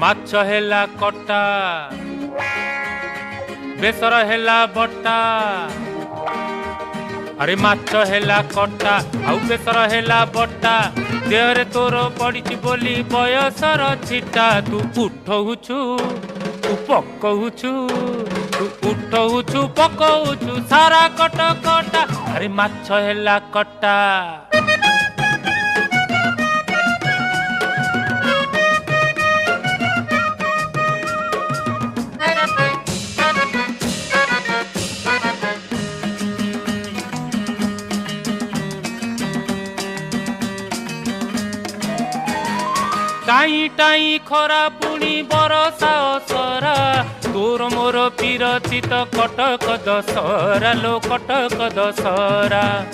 ମାଛ ହେଲା କଟା ବେସର ହେଲା ବଟା ଆରେ ମାଛ ହେଲା କଟା ଆଉ ବେସର ହେଲା ବଟା ଦେହରେ ତୋର ପଡ଼ିଛି ବୋଲି ବୟସର ଛିଟା ତୁ ଉଠଉଛୁ ତୁ ପକଉଛୁ ତୁ ଉଠଉଛୁ ପକଉଛୁ ସାରା କଟ କଟା ଆରେ ମାଛ ହେଲା କଟା टाई टाई खरा पुणी बरसा असरा तोर मोर पीरती तो कटक दशहरा लो कटक दशहरा।